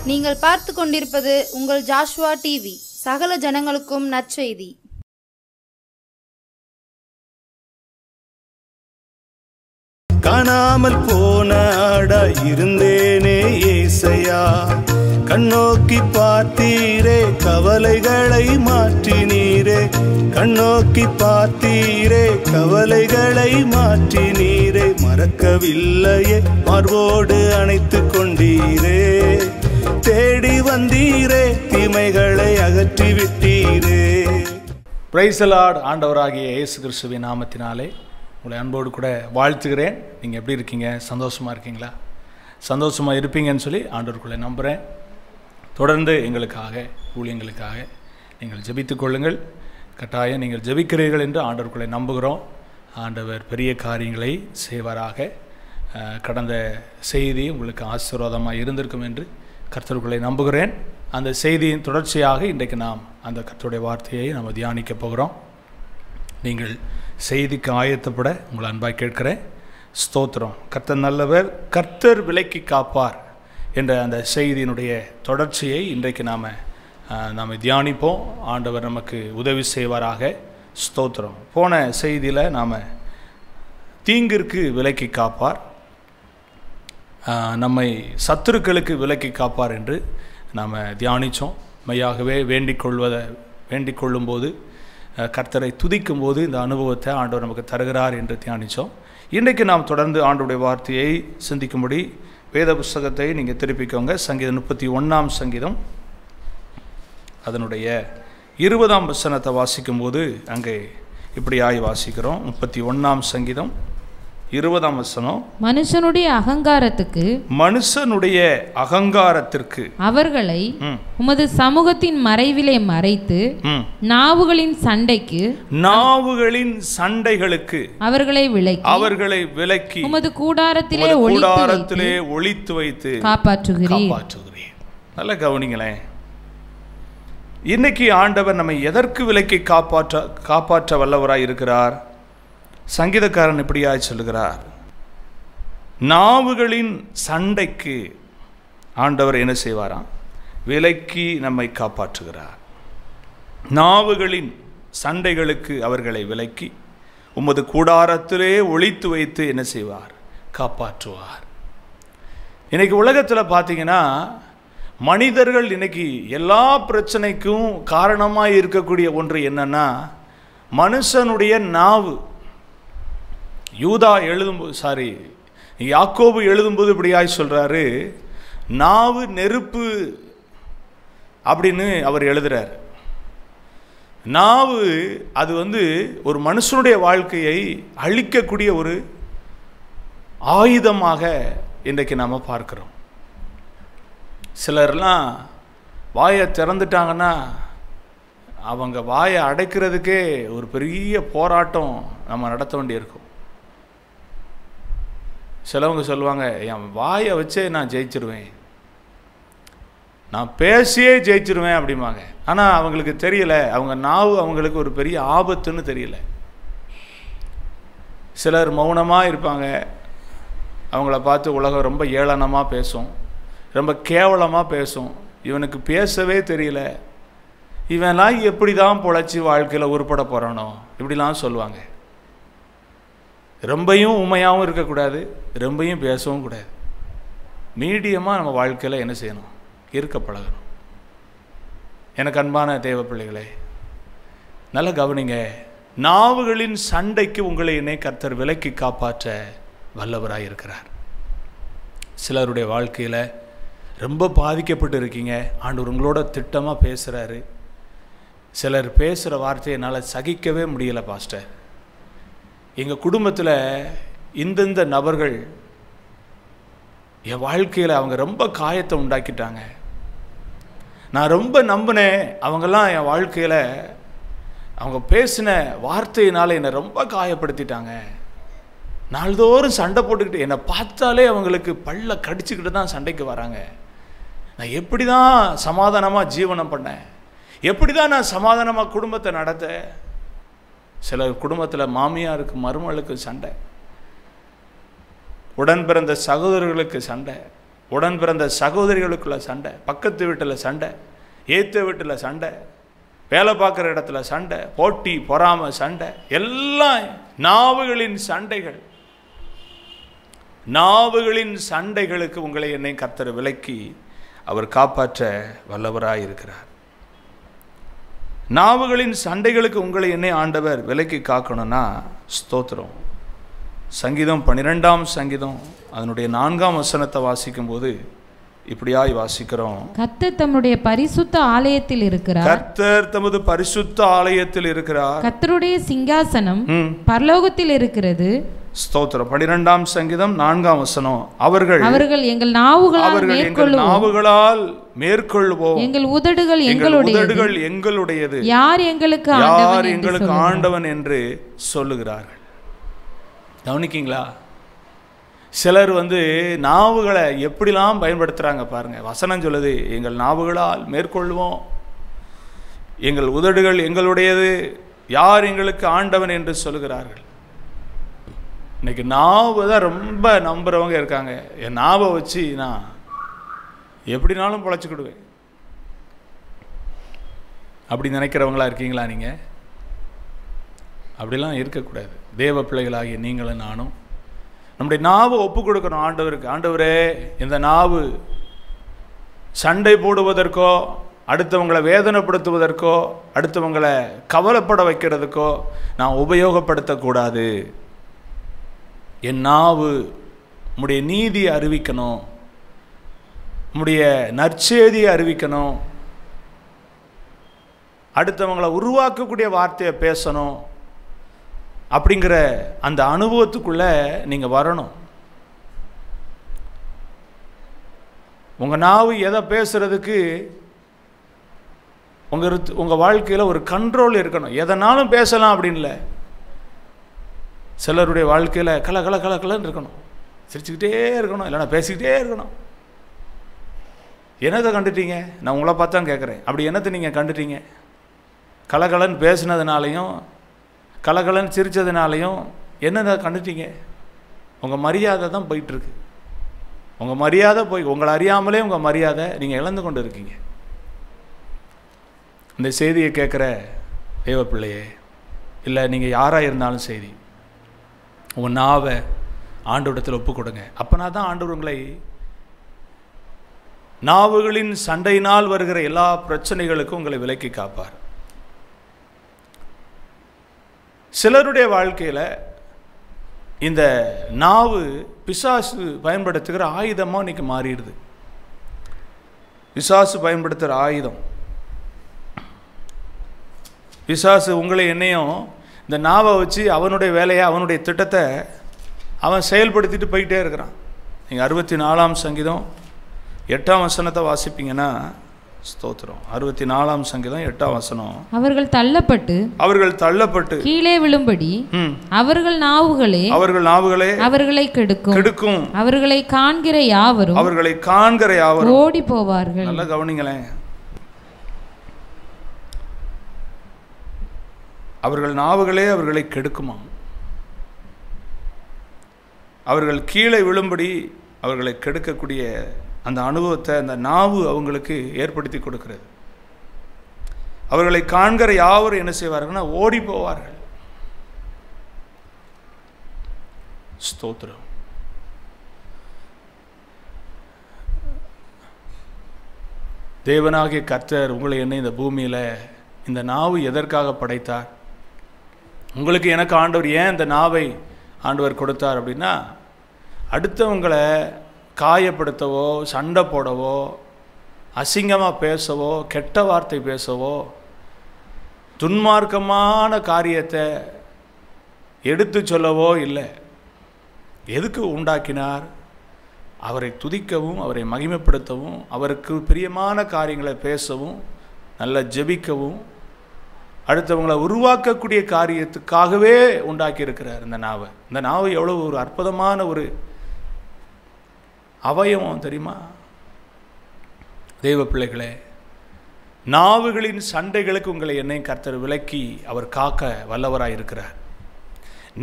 நீங்கள் பார்த்து கொண்டிருப்பது உங்கள் ஜாஷ்வா டிவி. சகல ஜனங்களுக்கும் நற்செய்தி. காணாமல் போன ஆடா இருந்தேனே ஏசையா, கண்ணோக்கி பார்த்தீரே கவலைகளை மாற்றினீரே, கண்ணோக்கி பார்த்தீரே கவலைகளை மாற்றினீரே, மறக்கவில்லையே மார்போடு அணைத்து கொண்டீரே, தேடி வந்தீரே தீமைகளை அகற்றி விட்டீரே. Praise the Lord. ஆண்டவராகிய இயேசு கிறிஸ்துவின் நாமத்தினாலே உங்களை அன்போடு கூட வாழ்த்துகிறேன். நீங்கள் எப்படி இருக்கீங்க? சந்தோஷமாக இருக்கீங்களா? சந்தோஷமாக இருப்பீங்கன்னு சொல்லி ஆண்டவருக்குள்ளே நம்புகிறேன். தொடர்ந்து எங்களுக்காக ஊழியங்களுக்காக நீங்கள் ஜெபித்துக் கொள்ளுங்கள். கட்டாயம் நீங்கள் ஜெபிக்கிறீர்கள் என்று ஆண்டவருக்குள்ளே நம்புகிறோம். ஆண்டவர் பெரிய காரியங்களை செய்வாராக. கடந்த செய்தி உங்களுக்கு ஆசீர்வாதமாக இருந்திருக்கும் என்று கர்த்தருக்குள்ளே நம்புகிறேன். அந்த செய்தியின் தொடர்ச்சியாக இன்றைக்கு நாம் அந்த கர்த்தருடைய வார்த்தையை நாம் தியானிக்க போகிறோம். நீங்கள் செய்திக்கு ஆயத்தப்பட உங்களை அன்பாய் கேட்கிறேன். ஸ்தோத்திரம். கர்த்தர் நல்லவர், கர்த்தர் விலக்கி காப்பார் என்ற அந்த செய்தியினுடைய தொடர்ச்சியை இன்றைக்கு நாம் தியானிப்போம். ஆண்டவர் நமக்கு உதவி செய்வாராக. ஸ்தோத்திரம். போன செய்தியில் நாம் தீங்கிற்கு விலக்கி காப்பார், நம்மை சத்துருக்களுக்கு விலக்கி காப்பார் என்று நாம் தியானித்தோம். மெய்யாகவே வேண்டிக் கொள்ளும்போது கர்த்தரை துதிக்கும் போது இந்த அனுபவத்தை ஆண்டவர் நமக்கு தருகிறார் என்று தியானித்தோம். இன்றைக்கு நாம் தொடர்ந்து ஆண்டவருடைய வார்த்தையை சிந்திக்கும்படி வேத புஸ்தகத்தை நீங்கள் திருப்பிக்கோங்க. சங்கீதம் 31ஆம் சங்கீதம் அதனுடைய 20ஆம் வசனத்தை வாசிக்கும்போது அங்கே இப்படியாய் வாசிக்கிறோம். 31ஆம் சங்கீதம் 20ஆம் வசனம். மனுஷனுடைய அகங்காரத்திற்கு அவர்களை உமது சமூகத்தின் மறைவிலே மறைத்து நாவுகளின் சண்டைகளுக்கு அவர்களை விலக்கி உமது கூடாரத்திலே ஒளித்து வைத்து காப்பாற்றுகிறீர். நல்ல கவனிங்களேன். இன்னைக்கு ஆண்டவர் நம்மை எதற்கு விலக்கி காப்பாற்ற வல்லவராய் இருக்கிறார்? சங்கீதக்காரன் இப்படியாய் சொல்லுகிறார், நாவுகளின் சண்டைக்கு ஆண்டவர் என்ன செய்வாராம்? விலக்கி நம்மை காப்பாற்றுகிறார். நாவுகளின் சண்டைகளுக்கு அவர்களை விலக்கி உமது கூடாரத்திலே ஒளித்து வைத்து என்ன செய்வார்? காப்பாற்றுவார். இன்னைக்கு உலகத்தில் பார்த்தீங்கன்னா மனிதர்கள் இன்னைக்கு எல்லா பிரச்சனைக்கும் காரணமாக இருக்கக்கூடிய ஒன்று என்னன்னா மனுஷனுடைய நாவு. யாக்கோபு எழுதும்போது இப்படியாய் சொல்றாரு, நாவு நெருப்பு அப்படின்னு அவர் எழுதுறார். நாவு அது ஒரு மனுஷனுடைய வாழ்க்கையை அழிக்கக்கூடிய ஒரு ஆயுதமாக இன்றைக்கு நாம் பார்க்கிறோம். சிலர்லாம் வாயை திறந்துட்டாங்கன்னா அவங்க வாயை அடைக்கிறதுக்கே ஒரு பெரிய போராட்டம் நம்ம நடத்த வேண்டியிருக்கும். சிலவங்க சொல்லுவாங்க, என் வாயை வச்சே நான் ஜெயிச்சிருவேன், நான் பேசியே ஜெயிச்சிருவேன் அப்படிம்பாங்க. ஆனால் அவங்களுக்கு தெரியல, அவங்க நாவு அவங்களுக்கு ஒரு பெரிய ஆபத்துன்னு தெரியல. சிலர் மௌனமாக இருப்பாங்க. அவங்கள பார்த்து உலகம் ரொம்ப ஏளனமாக பேசும், ரொம்ப கேவலமாக பேசும். இவனுக்கு பேசவே தெரியல, இவன்லாம் எப்படி தான் பொழைச்சி வாழ்க்கையில் உருப்பட போகிறானோ இப்படிலாம் சொல்லுவாங்க. ரொம்பையும் உண்மையாகவும் இருக்கக்கூடாது, ரொம்பையும் பேசவும் கூடாது. மீடியமாக நம்ம வாழ்க்கையில் என்ன செய்யணும்? இருக்க பழகணும். எனக்கு அன்பான தேவ பிள்ளைகளே, நல்ல கவனிங்க. நாவுகளின் சண்டைக்கு உங்களை என்னை கர்த்தர் விலக்கி காப்பாற்ற வல்லவராக இருக்கிறார். சிலருடைய வாழ்க்கையில் ரொம்ப பாதிக்கப்பட்டு இருக்கீங்க. ஆண்டவர் உங்களோட திட்டமாக பேசுகிறாரு. சிலர் பேசுகிற வார்த்தையை என்னால் சகிக்கவே முடியலை பாஸ்டர், எங்கள் குடும்பத்தில் இந்தந்த நபர்கள் என் வாழ்க்கையில் அவங்க ரொம்ப காயத்தை உண்டாக்கிட்டாங்க, நான் ரொம்ப நம்பினேன், அவங்கெல்லாம் என் வாழ்க்கையில் அவங்க பேசின வார்த்தையினால் என்னை ரொம்ப காயப்படுத்திட்டாங்க, நாள்தோறும் சண்டை போட்டுக்கிட்டு என்னை பார்த்தாலே அவங்களுக்கு பல்ல கடிச்சுக்கிட்டு தான் சண்டைக்கு வராங்க, நான் எப்படி தான் சமாதானமாக ஜீவனம் பண்ணேன், எப்படி தான் நான் சமாதானமாக குடும்பத்தை நடத்த. சில குடும்பத்தில் மாமியாருக்கு மருமகளுக்கு சண்டை, உடன் பிறந்த சகோதரர்களுக்கு சண்டை, உடன் பிறந்த சகோதரிகளுக்குள்ள சண்டை, பக்கத்து வீட்டில் சண்டை, ஏற்ற வீட்டில் சண்டை, வேலை பார்க்குற இடத்துல சண்டை, போட்டி பொறாமை சண்டை, எல்லாம் நாவுகளின் சண்டைகள். நாவுகளின் சண்டைகளுக்கு உங்களை என்னை கர்த்தர் விலக்கி அவர் காப்பாற்ற வல்லவராய் இருக்கிறார். நாவுகளின் சண்டைகளுக்கு உங்களை என்னை ஆண்டவர் விலக்கி காக்கணும்னா ஸ்தோத்திரம். சங்கீதம் 12ஆம் சங்கீதம் அதனுடைய 4ஆம் வசனத்தை வாசிக்கும் போது இப்படியாய் வாசிக்கிறோம். கர்த்தர் தம்முடைய பரிசுத்த ஆலயத்தில் இருக்கிறார். கர்த்தர் தமது பரிசுத்த ஆலயத்தில் இருக்கிறார். கர்த்தருடைய சிங்காசனம் பரலோகத்தில் இருக்கிறது. ஸ்தோத்திரம். 12ஆம் சங்கீதம் 4ஆம் வசனம். அவர்கள் எங்கள் நாவுகளால் மேற்கொள்வோம், எங்கள் உதடுகள் எங்களுடையது, யார் எங்களுக்கு ஆண்டவன் என்று சொல்லுகிறார்கள். கவனிக்கீங்களா? சிலர் நாவுகளை எப்படிலாம் பயன்படுத்துறாங்க பாருங்க. வசனம் சொல்லுது, எங்கள் நாவுகளால் மேற்கொள்வோம், எங்கள் உதடுகள் எங்களுடையது, யார் எங்களுக்கு ஆண்டவன் என்று சொல்லுகிறார்கள். இன்னைக்கு நாவு தான் ரொம்ப நம்புறவங்க இருக்காங்க. என் நாவை வச்சு நான் எப்படினாலும் பொழைச்சிக்கிடுவேன் அப்படி நினைக்கிறவங்களா இருக்கீங்களா? நீங்கள் அப்படிலாம் இருக்கக்கூடாது. தேவ பிள்ளைகளாகிய நீங்களும் நானும் நம்முடைய நாவை ஒப்பு கொடுக்கணும் ஆண்டவருக்கு. ஆண்டவரே, இந்த நாவு சண்டை போடுவதற்கோ, அடுத்தவங்களை வேதனைப்படுத்துவதற்கோ, அடுத்தவங்களை கவலைப்பட வைக்கிறதுக்கோ நான் உபயோகப்படுத்தக்கூடாது. என் நாவு உம்முடைய நீதியை அறிவிக்கணும், உம்முடைய நற்செய்தியை அறிவிக்கணும், அடுத்தவங்களை உருவாக்கக்கூடிய வார்த்தையை பேசணும். அப்படிங்கிற அந்த அனுபவத்துக்குள்ள நீங்க வரணும். உங்க நாவு எதை பேசுறதுக்கு உங்க வாழ்க்கையில் ஒரு கண்ட்ரோல் இருக்கணும். எதனாலும் பேசலாம் அப்படின்னு இல்லை. சிலருடைய வாழ்க்கையில் கலன்னு இருக்கணும், சிரிச்சுக்கிட்டே இருக்கணும், இல்லைன்னா பேசிக்கிட்டே இருக்கணும். என்னத்தை கண்டுட்டீங்க? நான் உங்களை பார்த்தா கேட்குறேன், அப்படி என்னத்தை நீங்கள் கண்டுட்டீங்க? கலகலன்னு பேசினதுனாலையும் கலகலன்னு சிரித்ததுனாலையும் என்னதை கண்டுட்டீங்க? உங்கள் மரியாதை தான் போயிட்டுருக்கு. உங்கள் மரியாதை உங்களை அறியாமலே உங்கள் மரியாதை நீங்கள் இழந்து கொண்டு இருக்கீங்க. இந்த செய்தியை கேட்குற தேவ பிள்ளையே, இல்லை நீங்கள் யாராக இருந்தாலும் சரி, உங்கள் நாவை ஆண்டவரிடத்தில் ஒப்பு கொடுங்க. அப்போனா தான் ஆண்டவர் உங்களை நாவுகளின் சண்டையினால் வருகிற எல்லா பிரச்சனைகளுக்கும் உங்களை விலக்கி காப்பார். சிலருடைய வாழ்க்கையில் இந்த நாவு பிசாசு பயன்படுத்துகிற ஆயுதமாக இன்னைக்கு மாறிடுது. பிசாசு பயன்படுத்துகிற ஆயுதம். பிசாசு உங்களை என்னையும் இந்த நாவை வச்சு அவனுடைய வேலையை, அவனுடைய திட்டத்தை அவன் செயல்படுத்திட்டு போயிட்டே இருக்கிறான். நீங்கள் 64ஆம் சங்கீதம் 8ஆம் வசனத்தை வாசிப்பீங்கன்னா, ஸ்தோத்திரம், 64ஆம் சங்கீதம் 8ஆம் வசனம். அவர்கள் தள்ளப்பட்டு கீழே விழும்படி அவர்கள் நாவுகளே அவர்களை கெடுக்கும். அவர்களை காண்கிற யாவரும் ஓடி போவார்கள். நல்லா கவனிங்களேன். அவர்கள் நாவுகளே அவர்களை கெடுக்குமா? அவர்கள் கீழே விழும்படி அவர்களை கெடுக்கக்கூடிய அந்த அனுபவத்தை அந்த நாவு அவங்களுக்கு ஏற்படுத்தி கொடுக்கிறது. அவர்களை காண்கிற யாவரும் என்ன செய்வார்கள்னா ஓடி போவார்கள். ஸ்தோத்திரம். தேவனாகிய கர்த்தர் உங்களை என்ன இந்த பூமியில் இந்த நாவு எதற்காக படைத்தார்? உங்களுக்கு எனக்கு ஆண்டவர் ஏன் இந்த நாவை ஆண்டவர் கொடுத்தார் அப்படின்னா, அடுத்தவங்களை காயப்படுத்தவோ, சண்டை போடவோ, அசிங்கமாக பேசவோ, கெட்ட வார்த்தை பேசவோ, துன்மார்க்கமான காரியத்தை எடுத்து சொல்லவோ இல்லை. எதுக்கு உண்டாக்கினார்? அவரை துதிக்கவும், அவரை மகிமைப்படுத்தவும், அவருக்கு பிரியமான காரியங்களை பேசவும், நல்லா ஜெபிக்கவும், அடுத்தவங்களை உருவாக்கக்கூடிய காரியத்துக்காகவே உண்டாக்கி இருக்கிறார் இந்த நாவை. இந்த நாவு எவ்வளோ ஒரு அற்புதமான ஒரு அவயவம் தெரியுமா? தெய்வ பிள்ளைகளே, நாவுகளின் சண்டைகளுக்கு உங்களை என்னை கர்த்தர் விலக்கி அவர் காக்க வல்லவராய் இருக்கிறார்.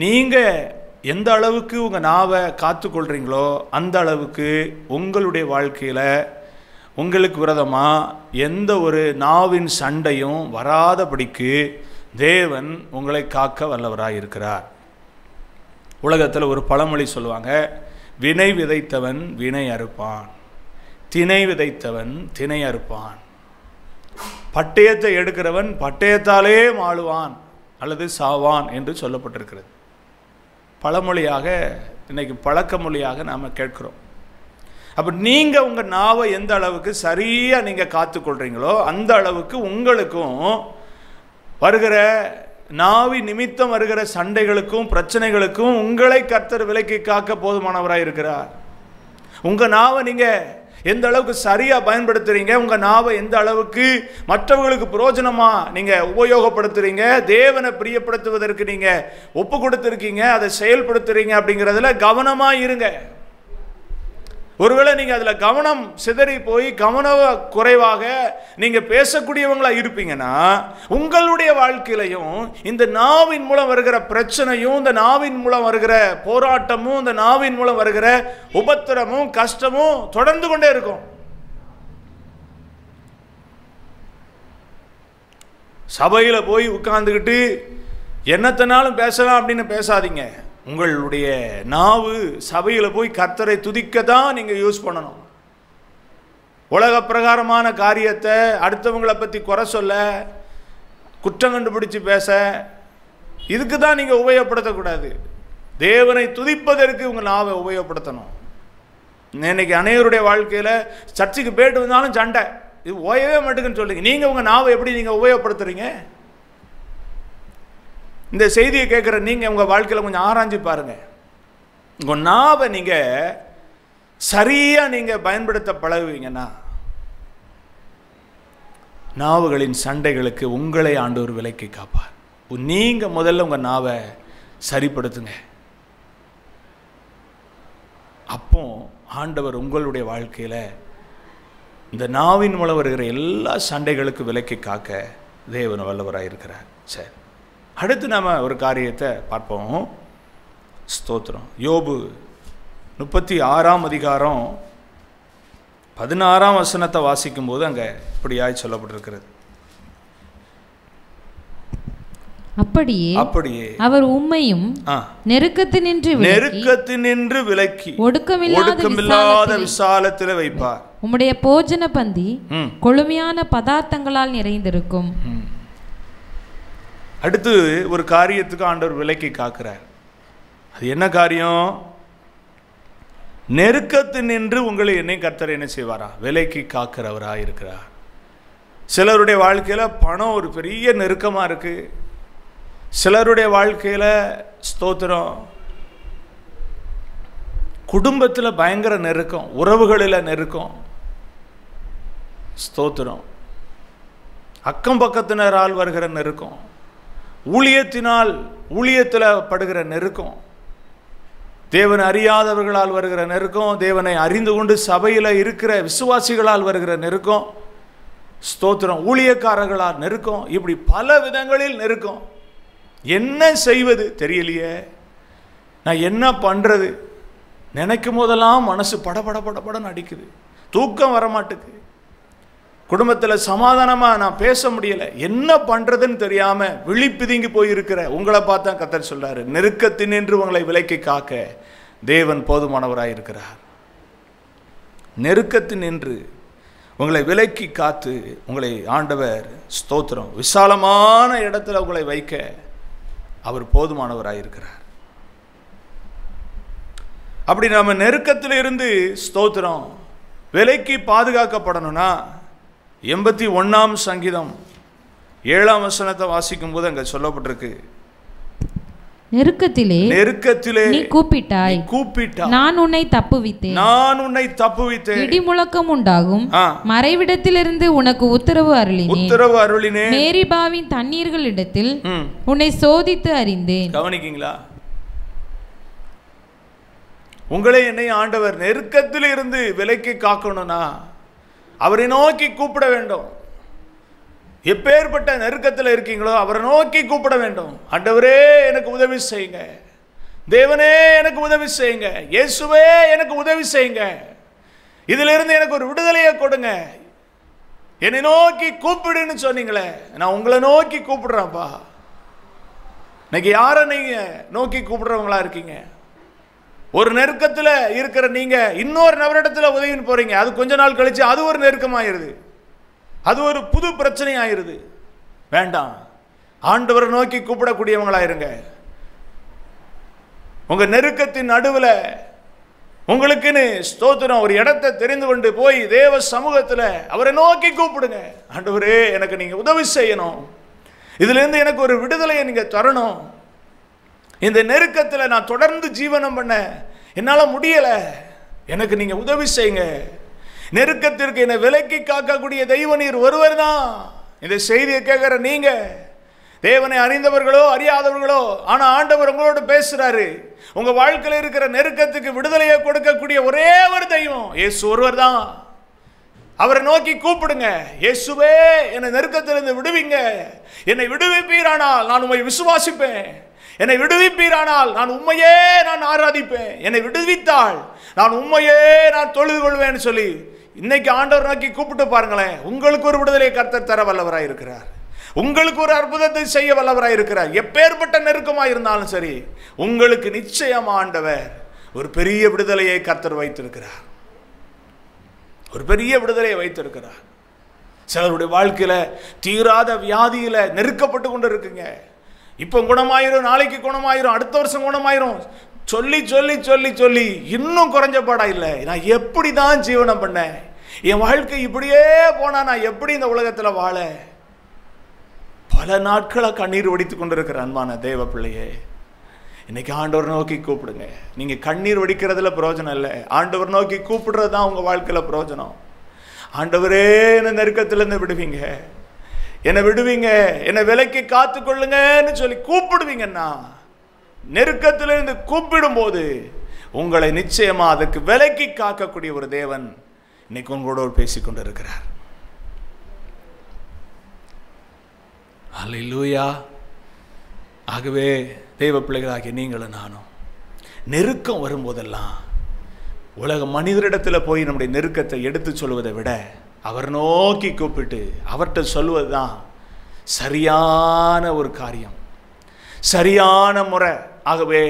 நீங்கள் எந்த அளவுக்கு உங்கள் நாவை காத்துக்கொள்கிறீங்களோ அந்த அளவுக்கு உங்களுடைய வாழ்க்கையில் உங்களுக்கு விரோதமாக எந்த ஒரு நாவின் சண்டையும் வராதபடிக்கு தேவன் உங்களை காக்க வல்லவராக இருக்கிறார். உலகத்தில் ஒரு பழமொழி சொல்லுவாங்க, வினை விதைத்தவன் வினை அறுப்பான், திணை விதைத்தவன் திணை அறுப்பான், பட்டயத்தை எடுக்கிறவன் பட்டயத்தாலே மாளுவான் அல்லது சாவான் என்று சொல்லப்பட்டிருக்கிறது. பழமொழியாக இன்னைக்கு பழக்க மொழியாக நாம் கேட்கிறோம். அப்போ நீங்கள் உங்கள் நாவை எந்த அளவுக்கு சரியாக நீங்கள் காத்துக்கொள்கிறீங்களோ அந்த அளவுக்கு உங்களுக்கும் வருகிற நாவி நிமித்தம் வருகிற சண்டைகளுக்கும் பிரச்சனைகளுக்கும் உங்களை கர்த்தர் விலக்கி காக்க போதுமானவராக இருக்கிறார். உங்கள் நாவை நீங்கள் எந்த அளவுக்கு சரியாக பயன்படுத்துகிறீங்க, உங்கள் நாவை எந்த அளவுக்கு மற்றவர்களுக்கு பிரயோஜனமாக நீங்கள் உபயோகப்படுத்துகிறீங்க, தேவனை பிரியப்படுத்துவதற்கு நீங்கள் ஒப்பு கொடுத்துருக்கீங்க, அதை செயல்படுத்துகிறீங்க அப்படிங்கிறதுல கவனமாக இருங்க. ஒருவேளை நீங்கள் அதில் கவனம் சிதறி போய் கவன குறைவாக நீங்கள் பேசக்கூடியவங்களாக இருப்பீங்கன்னா உங்களுடைய வாழ்க்கையிலையும் இந்த நாவின் மூலம் வருகிற பிரச்சனையும், இந்த நாவின் மூலம் வருகிற போராட்டமும், இந்த நாவின் மூலம் வருகிற உபத்திரமும் கஷ்டமும் தொடர்ந்து கொண்டே இருக்கும். சபையில் போய் உட்கார்ந்துக்கிட்டு என்னத்தனாலும் பேசலாம் அப்படின்னு பேசாதீங்க. உங்களுடைய நாவு சபையில் போய் கர்த்தரை துதிக்க தான் நீங்கள் யூஸ் பண்ணணும். உலக பிரகாரமான காரியத்தை, அடுத்தவங்களை பற்றி குறை சொல்ல, குற்றம் கண்டுபிடிச்சு பேச, இதுக்கு தான் நீங்கள் உபயோகப்படுத்தக்கூடாது. தேவனை துதிப்பதற்கு உங்கள் நாவை உபயோகப்படுத்தணும். இன்னைக்கு அநேகருடைய வாழ்க்கையில் சர்ச்சுக்கு போயிட்டு வந்தாலும் சண்டை, இது ஓயவே மாட்டேங்குன்னு சொல்லுங்க. நீங்கள் உங்கள் நாவை எப்படி நீங்கள் உபயோகப்படுத்துறீங்க? இந்த செய்தியை கேட்குற நீங்கள் உங்கள் வாழ்க்கையில் கொஞ்சம் ஆராய்ஞ்சு பாருங்கள். உங்கள் நாவை நீங்கள் சரியாக நீங்கள் பயன்படுத்த பழகுவீங்கன்னா நாவுகளின் சண்டைகளுக்கு உங்களை ஆண்டவர் விலக்கி காப்பார். நீங்கள் முதல்ல உங்கள் நாவை சரிப்படுத்துங்க. அப்போ ஆண்டவர் உங்களுடைய வாழ்க்கையில் இந்த நாவின் மூலம் வருகிற எல்லா சண்டைகளுக்கு விலக்கி காக்க தேவன் வல்லவராக இருக்கிறார். சரி, அடுத்து நாம் ஒரு காரியத்தை பார்ப்போம். ஸ்தோத்திரம். யோபு 36ஆம் அதிகாரம் 16ஆம் வசனத்தை வாசிக்கும் போது அங்கே இப்படியாய் சொல்லப்பட்டிருக்கிறது. அப்படியே அவர் உம்மையும் நெருக்கத்தினின்று விலக்கி ஒடுக்கமில்லாத விசாலத்தில் வைப்பார். உம்முடைய போஜன பந்தி கொழுமையான பதார்த்தங்களால் நிறைந்திருக்கும். அடுத்து ஒரு காரியத்துக்கு ஆண்டவர் விலக்கி காக்கிறார். அது என்ன காரியம்? நெருக்கத்தினின்று உங்களை என்னை கர்த்தர் என்ன செய்வாரா? விலக்கி காக்கிறவராக இருக்கிறார். சிலருடைய வாழ்க்கையில் பணம் ஒரு பெரிய நெருக்கமாக இருக்குது. சிலருடைய வாழ்க்கையில் ஸ்தோத்திரம் குடும்பத்தில் பயங்கர நெருக்கம், உறவுகளில் நெருக்கம், ஸ்தோத்திரம் அக்கம் பக்கத்தினரால் வருகிற நெருக்கம், ஊழியத்தில் படுகிற நெருக்கம், தேவனை அறியாதவர்களால் வருகிற நெருக்கம், தேவனை அறிந்து கொண்டு சபையில் இருக்கிற விசுவாசிகளால் வருகிற நெருக்கம், ஸ்தோத்திரம் ஊழியக்காரர்களால் நெருக்கம், இப்படி பல விதங்களில் நெருக்கம். என்ன செய்வது தெரியலையே, நான் என்ன பண்ணுறது நினைக்கும் போதெல்லாம் மனசு படபடன்னு அடிக்குது, தூக்கம் வரமாட்டுக்கு, குடும்பத்தில் சமாதானமாக நான் பேச முடியலை, என்ன பண்ணுறதுன்னு தெரியாமல் விழிப்பிதுங்கி போயிருக்கிற உங்களை பார்த்தா கர்த்தர் சொல்றாரு, நெருக்கத்தினின்று உங்களை விலக்கி காக்க தேவன் போதுமானவராக இருக்கிறார். நெருக்கத்தினின்று உங்களை விலக்கி காத்து உங்களை ஆண்டவர் ஸ்தோத்திரம் விசாலமான இடத்துல உங்களை வைக்க அவர் போதுமானவராக இருக்கிறார். அப்படி நம்ம நெருக்கத்தில் இருந்து ஸ்தோத்திரம் விலைக்கு பாதுகாக்கப்படணும்னா 81ஆம் சங்கீதம் 7ஆம் வசனத்தை வாசிக்கும் போது அங்க சொல்லப்பட்டிருக்கு, நெருக்கத்திலே நீ கூப்பிட்டாய், நான் உன்னை தப்புவித்தேன், இடி முழக்கம் உண்டாகும் மறைவிடத்திலிருந்து உனக்கு உத்தரவு அருளினேன், மேரிபாவின் தண்ணீர்களிடத்தில் உன்னை சோதித்து அறிந்தேன். கவனிக்கீங்களா? உங்களை என்னை ஆண்டவர் நெருக்கத்தில் இருந்து விலக்கி காக்கணும்னா அவரை நோக்கி கூப்பிட வேண்டும். எப்பேற்பட்ட நெருக்கத்தில் இருக்கீங்களோ அவரை நோக்கி கூப்பிட வேண்டும். ஆண்டவரே எனக்கு உதவி செய்யுங்க, தேவனே எனக்கு உதவி செய்யுங்க, இயேசுவே எனக்கு உதவி செய்யுங்க, இதிலிருந்து எனக்கு ஒரு விடுதலையை கொடுங்க, என்னை நோக்கி கூப்பிடுன்னு சொன்னீங்களே, நான் உங்களை நோக்கி கூப்பிடுறேன்ப்பா. இன்னைக்கு யாரை நீங்க நோக்கி கூப்பிடுறவங்களா இருக்கீங்க? ஒரு நெருக்கத்தில் இருக்கிற நீங்க இன்னொரு நபரிடத்துல உதவின்னு போறீங்க, அது கொஞ்ச நாள் கழிச்சு அது ஒரு நெருக்கமாயிருது, அது ஒரு புது பிரச்சனை ஆயிருது. வேண்டாம், ஆண்டவரை நோக்கி கூப்பிடக்கூடியவங்களாயிருங்க. உங்க நெருக்கத்தின் நடுவில் உங்களுக்குன்னு ஸ்தோத்திரம் ஒரு இடத்தை தெரிந்து கொண்டு போய் தேவ சமூகத்தில் அவரை நோக்கி கூப்பிடுங்க. ஆண்டவரே எனக்கு நீங்க உதவி செய்யணும், இதுல இருந்து எனக்கு ஒரு விடுதலையை நீங்க தரணும், இந்த நெருக்கத்தில் நான் தொடர்ந்து ஜீவனம் பண்ண என்னால் முடியல, எனக்கு நீங்க உதவி செய்யுங்க. நெருக்கத்திற்கு என்னை விலக்கி காக்கக்கூடிய தெய்வ நீர் ஒருவர் தான். இந்த செய்தியை கேட்கிற நீங்க தேவனை அறிந்தவர்களோ அறியாதவர்களோ, ஆனா ஆண்டவர் உங்களோடு பேசுறாரு. உங்க வாழ்க்கையில் இருக்கிற நெருக்கத்துக்கு விடுதலையை கொடுக்கக்கூடிய ஒரே ஒரு தெய்வம் இயேசு ஒருவர் தான். அவரை நோக்கி கூப்பிடுங்க. இயேசுவே என்னை நெருக்கத்திலிருந்து விடுவிங்க, என்னை விடுவிப்பீரானால் நான் உம்மை விசுவாசிப்பேன், என்னை விடுவிப்பீரானால் நான் உம்மையே நான் ஆராதிப்பேன், என்னை விடுவித்தால் நான் உம்மையே நான் தொழுது கொள்வேன்னு சொல்லி இன்னைக்கு ஆண்டவர் நோக்கி கூப்பிட்டு பாருங்களேன். உங்களுக்கு ஒரு விடுதலை கர்த்தர் தர வல்லவராய் இருக்கிறார், உங்களுக்கு ஒரு அற்புதத்தை செய்ய வல்லவராய் இருக்கிறார். எப்பேற்பட்ட நெருக்கமாக இருந்தாலும் சரி, உங்களுக்கு நிச்சயம் ஆண்டவர் ஒரு பெரிய விடுதலையை கர்த்தர் வைத்திருக்கிறார், ஒரு பெரிய விடுதலையை வைத்திருக்கிறார். சிலருடைய வாழ்க்கையில தீராத வியாதியில நெருக்கப்பட்டு கொண்டு இருக்குங்க. இப்போ குணமாயிரும், நாளைக்கு குணமாயிரும், அடுத்த வருஷம் குணமாயிரும், சொல்லி சொல்லி சொல்லி சொல்லி இன்னும் குறைஞ்ச பாடா இல்லை. நான் எப்படி தான் ஜீவனம் பண்ணேன், என் வாழ்க்கை இப்படியே போனா நான் எப்படி இந்த உலகத்தில் வாழ? பல நாட்களாக கண்ணீர் வடித்து கொண்டிருக்கிற அன்பான தேவ பிள்ளையே, இன்னைக்கு ஆண்டவர் நோக்கி கூப்பிடுங்க. நீங்க கண்ணீர் வடிக்கிறதுல பிரயோஜனம் இல்லை, ஆண்டவர் நோக்கி கூப்பிடுறது தான் உங்க வாழ்க்கையில பிரயோஜனம். ஆண்டவரே என்னை நெருக்கத்திலிருந்து விடுவீங்க, என்னை விடுவீங்க, என்னை விலைக்கு காத்து கொள்ளுங்கன்னு சொல்லி கூப்பிடுவீங்கன்னா, நெருக்கத்திலிருந்து கூப்பிடும் போது உங்களை நிச்சயமா அதுக்கு விலைக்கு காக்கக்கூடிய ஒரு தேவன் இன்னைக்கு உங்களோடு பேசிக்கொண்டு இருக்கிறார். அல்லேலூயா. ஆகவே தெய்வ பிள்ளைகளாகிய நீங்களும் நானும் நெருக்கம் வரும்போதெல்லாம் உலக மனிதரிடத்தில் போய் நம்முடைய நெருக்கத்தை எடுத்து சொல்வதை விட அவர் நோக்கி கூப்பிட்டு அவர்கிட்ட சொல்வது தான் சரியான ஒரு காரியம், சரியான முறை. ஆகவே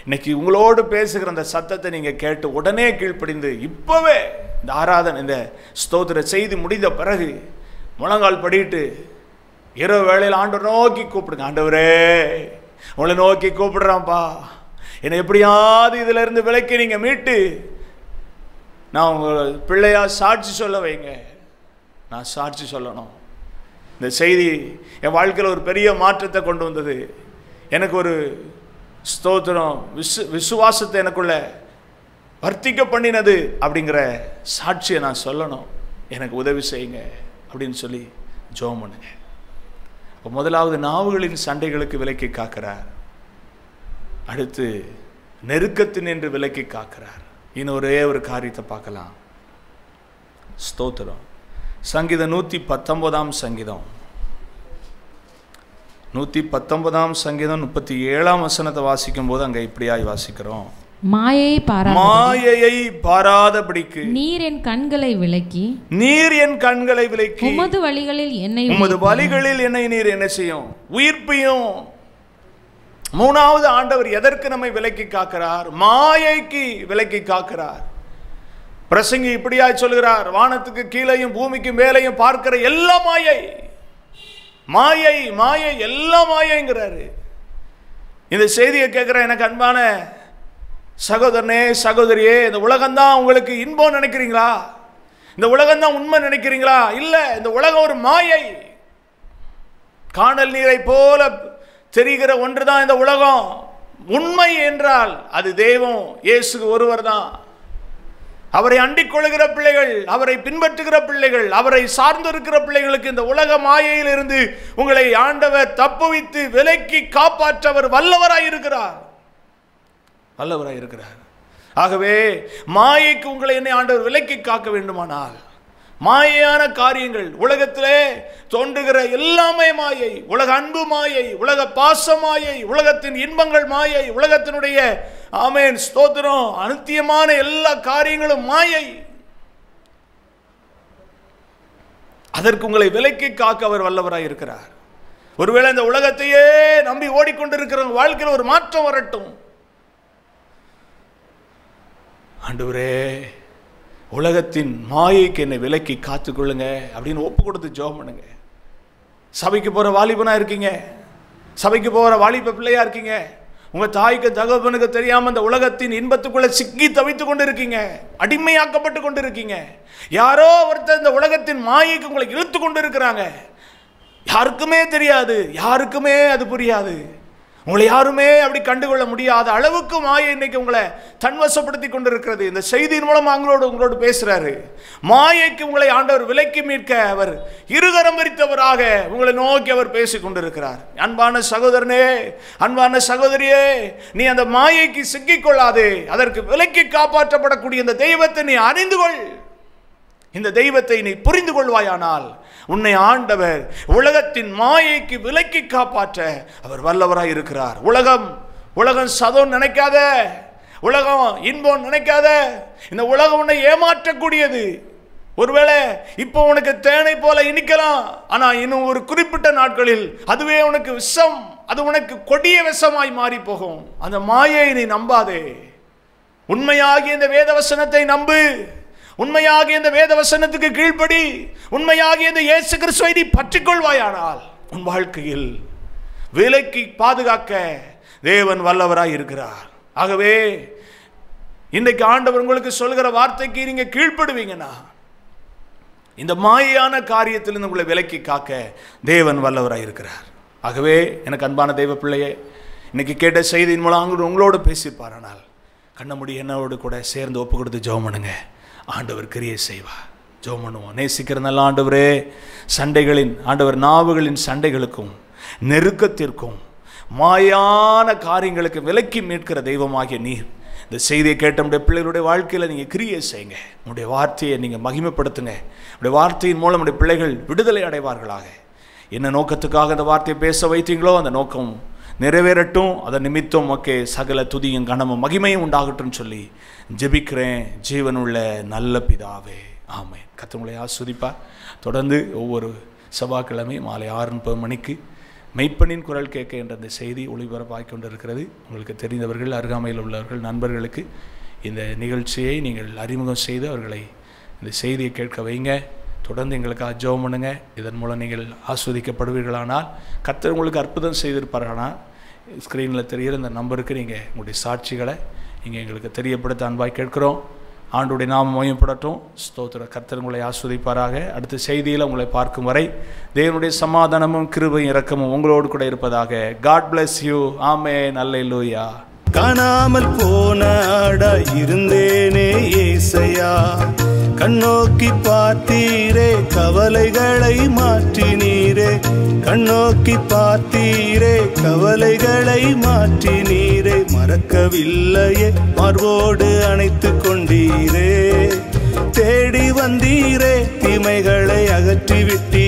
இன்னைக்கு உங்களோடு பேசுகிற அந்த சத்தத்தை நீங்கள் கேட்டு உடனே கீழ்ப்படிந்து இப்போவே இந்த ஆராதனை, இந்த ஸ்தோத்திர செய்தி முடிந்த பிறகு முழங்கால் படிட்டு இரவு வேளையில் ஆண்டவர் நோக்கி கூப்பிடுங்க. ஆண்டவரே உங்களை நோக்கி கூப்பிடுறான்ப்பா, என்னை எப்படியாவது இதில் இருந்து விலக்கி நீங்கள் மீட்டு நான் உங்கள் பிள்ளையா சாட்சி சொல்ல வைங்க. நான் சாட்சி சொல்லணும். இந்த செய்தி என் வாழ்க்கையில் ஒரு பெரிய மாற்றத்தை கொண்டு வந்தது. எனக்கு ஒரு ஸ்தோத்திரம் விசுவாசத்தை எனக்குள்ள வர்த்திக்க பண்ணினது அப்படிங்கிற சாட்சியை நான் சொல்லணும். எனக்கு உதவி செய்யுங்க அப்படின்னு சொல்லி ஜெபம் பண்ணுங்க. இப்போ முதலாவது நாவுகளின் சண்டைகளுக்கு விலக்கி காக்கிறார், அடுத்து நெருக்கத்தின் என்று விலக்கி காக்கிறார். இன்னும் ஒரே ஒரு காரியத்தை பார்க்கலாம். ஸ்தோத்திரம். சங்கீதம் 119 சங்கீதம் 119 சங்கீதம் 37 வசனத்தை வாசிக்கும் போது அங்க இப்படியாய் வாசிக்கிறோம். மாயையை பாராதபடிக்கு நீர் என் கண்களை விலக்கி, நீர் என் கண்களை விலக்கி உமது வழிகளில் என்னை நீர் என்ன செய்யும்? உயிர்ப்பையும். மூணாவது ஆண்டவர் எதற்கு நம்மை விலக்கி காக்கிறார்? மாயைக்கு விலக்கி காக்கிறார். பிரசங்கி இப்படியாய் சொல்கிறார், வானத்துக்கு கீழையும் பூமிக்கு மேலையும் பார்க்கிற எல்லா மாயை, மாயை மாயை எல்லா மாயைங்கிறாரு. இந்த செய்தியை கேட்கிற எனக்கு அன்பான சகோதரனே சகோதரியே, இந்த உலகம்தான் உங்களுக்கு இன்பம் நினைக்கிறீங்களா? இந்த உலகம்தான் உண்மை நினைக்கிறீங்களா? இல்லை, இந்த உலகம் ஒரு மாயை. காணல் நீரை போல தெரிகிற ஒன்றுதான் இந்த உலகம். உண்மை என்றால் அது தெய்வம் இயேசு ஒருவர் தான். அவரை அண்டிக் கொள்கிற பிள்ளைகள், அவரை பின்பற்றுகிற பிள்ளைகள், அவரை சார்ந்திருக்கிற பிள்ளைகளுக்கு இந்த உலக மாயையில் இருந்து உங்களை ஆண்டவர் தப்புவித்து விலக்கி காப்பாற்றவர் வல்லவராயிருக்கிறார், வல்லவராயிருக்கிறார். ஆகவே மாயைக்கு உங்களை என்னை ஆண்டவர் விலக்கி காக்க வேண்டுமானால் மாயையான காரியங்கள், உலகத்திலே தோன்றுகிற எல்லாமே மாயை. உலக அன்பு மாயை, உலக பாச மாயை, உலகத்தின் இன்பங்கள் மாயை, உலகத்தினுடைய ஆமென் ஸ்தோத்திரம் அநித்தியமான எல்லா காரியங்களும் மாயை. அதற்கு உங்களை விலக்கி காக்க அவர் வல்லவராய் இருக்கிறார். ஒருவேளை இந்த உலகத்தையே நம்பி ஓடிக்கொண்டிருக்கிற வாழ்க்கையில் ஒரு மாற்றம் வரட்டும். ஆண்டவரே, உலகத்தின் மாயைக்கு என்னை விலக்கி காத்துக்கொள்ளுங்க அப்படின்னு ஒப்பு கொடுத்து ஜெபம் பண்ணுங்க. சபைக்கு போகிற வாலிபனா இருக்கீங்க, சபைக்கு போகிற வாலிப பிள்ளையா இருக்கீங்க, உங்கள் தாய்க்கு தகவனுக்கு தெரியாமல் இந்த உலகத்தின் இன்பத்துக்குள்ளே சிக்கி தவித்து கொண்டு இருக்கீங்க, அடிமையாக்கப்பட்டு கொண்டு இருக்கீங்க. யாரோ ஒருத்தர் இந்த உலகத்தின் மாயைக்கு உங்களை இழுத்து கொண்டு இருக்கிறாங்க. யாருக்குமே தெரியாது, யாருக்குமே அது புரியாது. உங்களை யாருமே அப்படி கண்டுகொள்ள முடியாத அளவுக்கு மாயை இன்னைக்கு உங்களை தன்வசப்படுத்தி கொண்டிருக்கிறது. இந்த செய்தியின் மூலம் உங்களோடு பேசுறாரு. மாயைக்கு உங்களை ஆண்டவர் விலக்கி மீட்க அவர் இருகரம் விரித்தவராக உங்களை நோக்கி அவர் பேசிக் கொண்டிருக்கிறார். அன்பான சகோதரனே, அன்பான சகோதரியே, நீ அந்த மாயைக்கு சிக்கிக்கொள்ளாதே. அதற்கு விலக்கி காப்பாற்றப்படக்கூடிய இந்த தெய்வத்தை நீ அறிந்து கொள். இந்த தெய்வத்தை நீ புரிந்து கொள்வாயானால் உன்னை ஆண்டவர் உலகத்தின் மாயைக்கு விலக்கி காப்பாற்ற அவர் வல்லவராய் இருக்கிறார். உலகம் சதம் நினைக்காத, உலகம் இன்பம் நினைக்காத. இந்த உலகம் உன்னை ஏமாற்றக்கூடியது. ஒருவேளை இப்போ உனக்கு தேனை போல இனிக்கலாம், ஆனா இன்னும் ஒரு குறிப்பிட்ட நாட்களில் அதுவே உனக்கு விஷம், அது உனக்கு கொடிய விஷமாய் மாறி போகும். அந்த மாயை நீ நம்பாதே. உண்மையாகிய இந்த வேத வசனத்தை நம்பு. உண்மையாக இந்த வேத வசனத்துக்கு கீழ்ப்படி, உண்மையாக இந்த இயேசு கிறிஸ்துவை நீ பற்றிக்கொள்வாயானால் உன் வாழ்க்கையில் விலக்கி பாதுகாக்க தேவன் வல்லவராய் இருக்கிறார். ஆகவே இன்றைக்கு ஆண்டவர் உங்களுக்கு சொல்கிற வார்த்தைக்கு நீங்க கீழ்ப்படுவீங்கன்னா இந்த மாயான காரியத்தில் உங்களை விலக்கி காக்க தேவன் வல்லவராய் இருக்கிறார். ஆகவே எனக்கு அன்பான தெய்வ பிள்ளையே, இன்னைக்கு கேட்ட செய்தியின் மூலம் உங்களோடு பேசியிருப்பாரானால் கண்ணமுடி என்னோடு கூட சேர்ந்து ஒப்பு கொடுத்து ஜெபம் பண்ணுங்க. ஆண்டவர் கிரியை செய்வார். ஜெபம் பண்ணுவோம். நேசிக்கிற நல்ல ஆண்டவரே, சண்டைகளின் ஆண்டவர் நாவுகளின் சண்டைகளுக்கும் நெருக்கத்திற்கும் மாயான காரியங்களுக்கு விலக்கி மீட்கிற தெய்வமாகிய நீர் இந்த செய்தியை கேட்ட நம்முடைய பிள்ளைகளுடைய வாழ்க்கையில் நீங்கள் கிரியை செய்யுங்க. உங்களுடைய வார்த்தையை நீங்கள் மகிமைப்படுத்துங்க. உங்களுடைய வார்த்தையின் மூலம் நம்முடைய பிள்ளைகள் விடுதலை அடைவார்களாக. என்ன நோக்கத்துக்காக அந்த வார்த்தையை பேச வைத்தீங்களோ அந்த நோக்கம் நிறைவேறட்டும். அதன் நிமித்தம் மக்கே சகல துதியும் கனமும் மகிமையும் உண்டாகட்டும் சொல்லி ஜெபிக்கிறேன் ஜீவனுள்ள நல்ல பிதாவே, ஆமென். கர்த்தர் உங்களை ஆசீர்வதிப்பார். தொடர்ந்து ஒவ்வொரு செவ்வாய்க்கிழமை மாலை 6:30 மணிக்கு மெய்ப்பனின் குரல் கேட்க என்ற அந்த செய்தி ஒளிபரப்பாகிக் கொண்டிருக்கிறது. உங்களுக்கு தெரிந்தவர்கள், அருகாமையில் உள்ளவர்கள், நண்பர்களுக்கு இந்த நிகழ்ச்சியை நீங்கள் அறிமுகம் செய்து அவர்களை இந்த செய்தியை கேட்க வைங்க. தொடர்ந்து எங்களுக்காக ஜெபம் பண்ணுங்க. இதன் மூலம் நீங்கள் ஆஸ்வதிக்கப்படுவீர்களானால், கர்த்தர் உங்களுக்கு அற்புதம் செய்திருப்பார்களானால் ஸ்க்ரீனில் தெரிகிற இந்த நம்பருக்கு நீங்கள் உங்களுடைய சாட்சிகளை நீங்கள் எங்களுக்கு தெரியப்படுத்த அன்பாய் கேட்கிறோம். ஆண்டுடைய நாமம் மகிமைப்படட்டும். ஸ்தோத்திர. கர்த்தர் உங்களை ஆஸ்வதிப்பாராக. அடுத்த செய்தியில் உங்களை பார்க்கும் வரை தேவனுடைய சமாதானமும் கிருபையும் இரக்கமும் உங்களோடு கூட இருப்பதாக. God bless you. Amen. Hallelujah. காணாமல் போன ஆடா இருந்தேனே ஏசையா, கண்ணோக்கி பார்த்தீரே கவலைகளை மாற்றினீரே, கண்ணோக்கி பார்த்தீரே கவலைகளை மாற்றினீரே, மறக்கவில்லையே மார்போடு அணைத்து கொண்டீரே, தேடி வந்தீரே தீமைகளை அகற்றிவிட்டீரே.